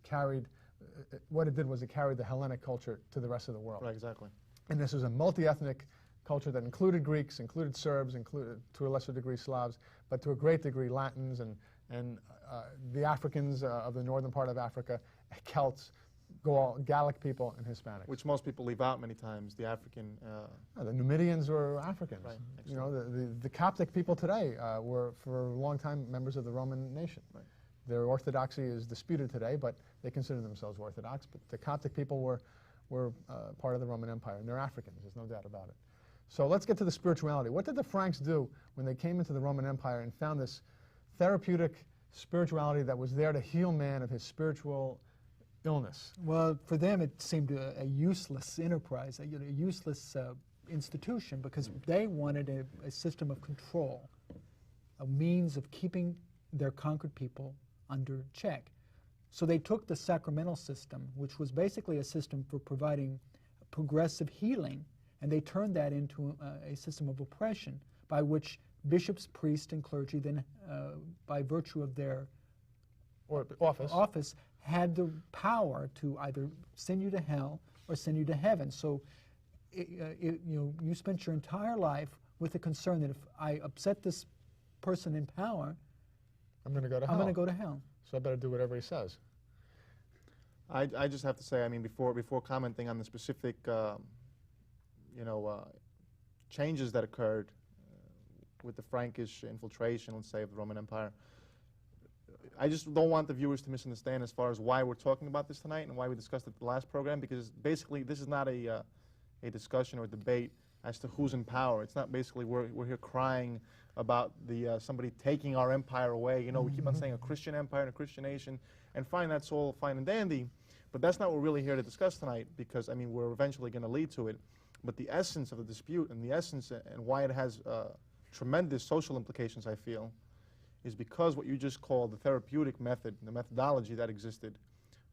carried, what it did was it carried the Hellenic culture to the rest of the world. Right, exactly. And this was a multi-ethnic culture that included Greeks, included Serbs, included, to a lesser degree, Slavs, but to a great degree, Latins and the Africans of the northern part of Africa, Celts, Gallic people, and Hispanics. Which most people leave out many times, the African... The Numidians were Africans. Right, you know, the Coptic people today were, for a long time, members of the Roman nation. Right. Their orthodoxy is disputed today, but they consider themselves Orthodox. But the Coptic people were part of the Roman Empire, and they're Africans, there's no doubt about it. So let's get to the spirituality. What did the Franks do when they came into the Roman Empire and found this therapeutic spirituality that was there to heal man of his spiritual illness? Well, for them it seemed a useless enterprise, a useless institution, because they wanted a system of control, a means of keeping their conquered people under check. So they took the sacramental system, which was basically a system for providing progressive healing, and they turned that into a system of oppression by which bishops, priests, and clergy then, by virtue of their office, had the power to either send you to hell or send you to heaven. So you spent your entire life with the concern that if I upset this person in power, I'm going to go to hell. I'm going to go to hell. So I better do whatever he says. I just have to say, I mean, before commenting on the specific, changes that occurred with the Frankish infiltration, let's say, of the Roman Empire, I just don't want the viewers to misunderstand as far as why we're talking about this tonight and why we discussed it at the last program, because basically this is not a discussion or a debate as to who's in power. It's not basically we're here crying about somebody taking our empire away. You know, we keep on saying a Christian empire and a Christian nation, and fine, that's all fine and dandy, but that's not what we're really here to discuss tonight, because, I mean, we're eventually going to lead to it. But the essence of the dispute and the essence and why it has tremendous social implications, I feel, is because what you just called the therapeutic method, the methodology that existed,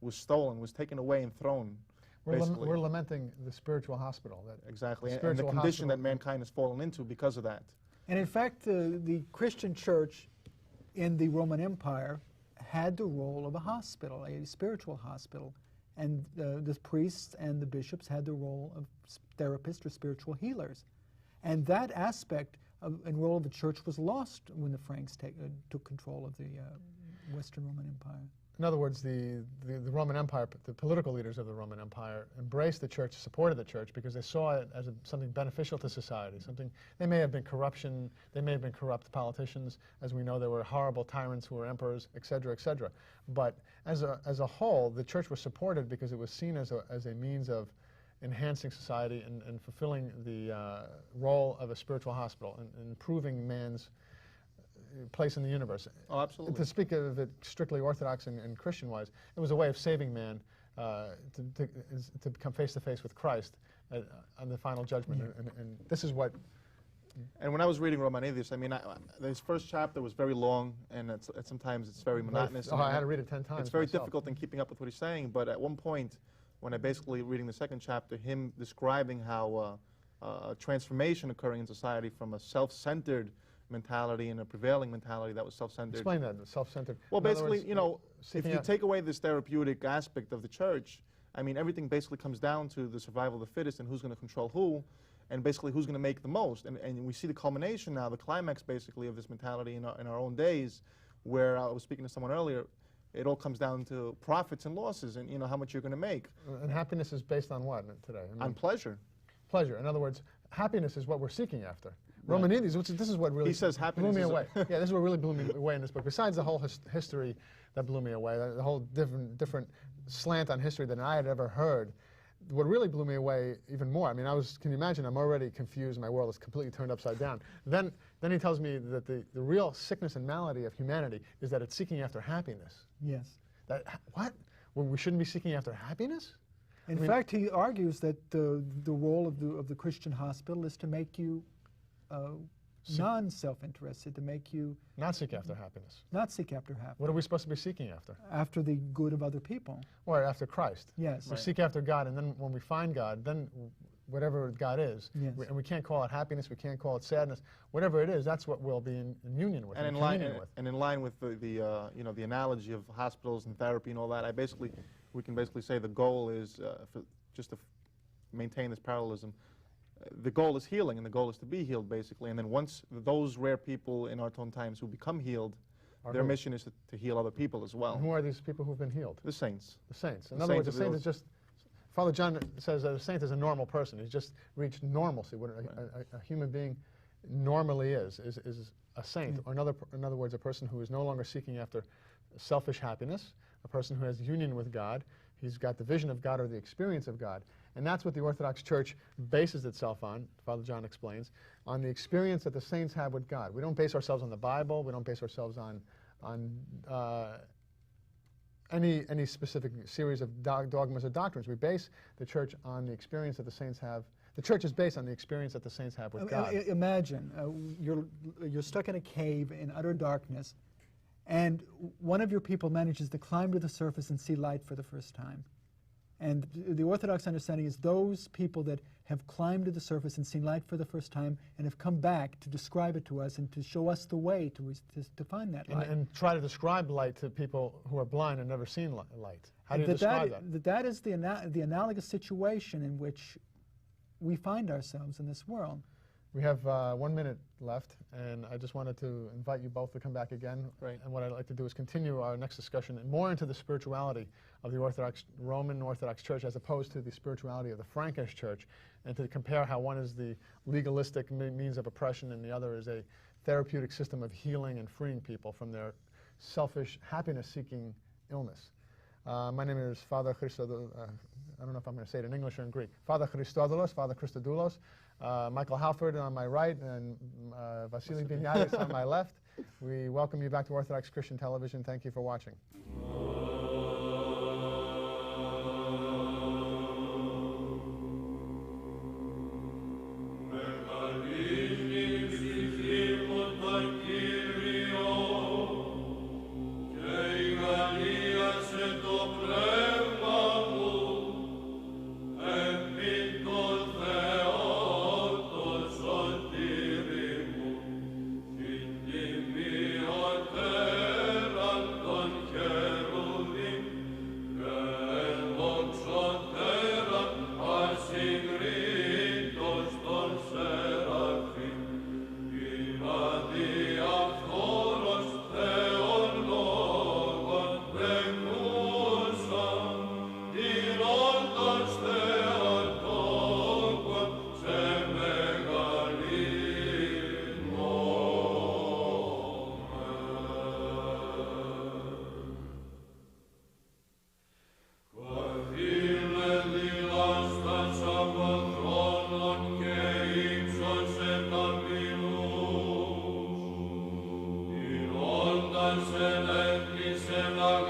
was stolen, was taken away and thrown. We're lamenting the spiritual hospital. Exactly, and the condition that mankind has fallen into because of that. And in fact, the Christian church in the Roman Empire had the role of a hospital, a spiritual hospital. And the priests and the bishops had the role of therapists or spiritual healers. And that aspect and role of the church was lost when the Franks took control of the Western Roman Empire. In other words, the Roman Empire, the political leaders of the Roman Empire embraced the church, supported the church, because they saw it as something beneficial to society. They may have been corruption, they may have been corrupt politicians. As we know, there were horrible tyrants who were emperors, etc., etc. But as a whole, the church was supported because it was seen as a means of enhancing society and fulfilling the role of a spiritual hospital and improving man's place in the universe. Oh, absolutely. To speak of it strictly Orthodox and Christian-wise, it was a way of saving man to come face to face with Christ on the final judgment. Yeah. And this is what... And when I was reading Romanides, I mean, this first chapter was very long, and sometimes it's very monotonous. Oh, I had to read it 10 times. It's very difficult in keeping up with what he's saying, but at one point, when I basically reading the second chapter, him describing how a transformation occurring in society from a self-centered mentality and a prevailing mentality that was self-centered. Explain that, self-centered. Well, basically, words, you know, if you take away this therapeutic aspect of the church, I mean, everything basically comes down to the survival of the fittest and who's going to control who, and basically who's going to make the most. And we see the culmination now, the climax basically of this mentality in our own days, where I was speaking to someone earlier, it all comes down to profits and losses and, you know, how much you're going to make. And happiness is based on what today? I mean, on pleasure. Pleasure. In other words, happiness is what we're seeking after. Right. Romanides, this is what really he says happiness blew me away. Yeah, this is what really blew me away in this book. Besides the whole history that blew me away, the whole different slant on history than I had ever heard, what really blew me away even more, I mean, can you imagine, I'm already confused, my world is completely turned upside down. Then he tells me that the real sickness and malady of humanity is that it's seeking after happiness. Yes. What? Well, we shouldn't be seeking after happiness? In fact, he argues that the role of the Christian hospital is to make you non-self-interested, to make you... Not seek after happiness. Not seek after happiness. What are we supposed to be seeking after? After the good of other people. Or after Christ. Yes. We seek after God, and then when we find God, then whatever God is. Yes. And we can't call it happiness, we can't call it sadness. Whatever it is, that's what we'll be in union with, And in communion with. in line with the you know, the analogy of hospitals and therapy and all that, we can basically say the goal is just to maintain this parallelism. The goal is healing, and the goal is to be healed, basically. And then once those rare people in our own times who become healed, their mission is to heal other people as well. And who are these people who've been healed? The saints. The saints. In The other words, saints a of saint is just, Father John says that a saint is a normal person. He's just reached normalcy. What a human being normally is a saint. Or in other words, a person who is no longer seeking after selfish happiness, a person who has union with God. He's got the vision of God or the experience of God. And that's what the Orthodox Church bases itself on, Father John explains, on the experience that the saints have with God. We don't base ourselves on the Bible. We don't base ourselves on any specific series of dogmas or doctrines. We base the church on the experience that the saints have. The church is based on the experience that the saints have with God. Imagine you're stuck in a cave in utter darkness, and one of your people manages to climb to the surface and see light for the first time. And the Orthodox understanding is those people that have climbed to the surface and seen light for the first time and have come back to describe it to us and to show us the way to find that light. And try to describe light to people who are blind and never seen light. How do you describe that? That is the analogous situation in which we find ourselves in this world. We have 1 minute left, and I just wanted to invite you both to come back again. Right. And what I'd like to do is continue our next discussion and more into the spirituality of the Roman Orthodox Church as opposed to the spirituality of the Frankish Church, and to compare how one is the legalistic means of oppression and the other is a therapeutic system of healing and freeing people from their selfish, happiness-seeking illness. My name is Father Christodoulos. I don't know if I'm going to say it in English or in Greek. Father Christodoulos, Father Christodoulos. Michael Halford on my right and Vasily Vinyatis on my left. We welcome you back to Orthodox Christian Television. Thank you for watching.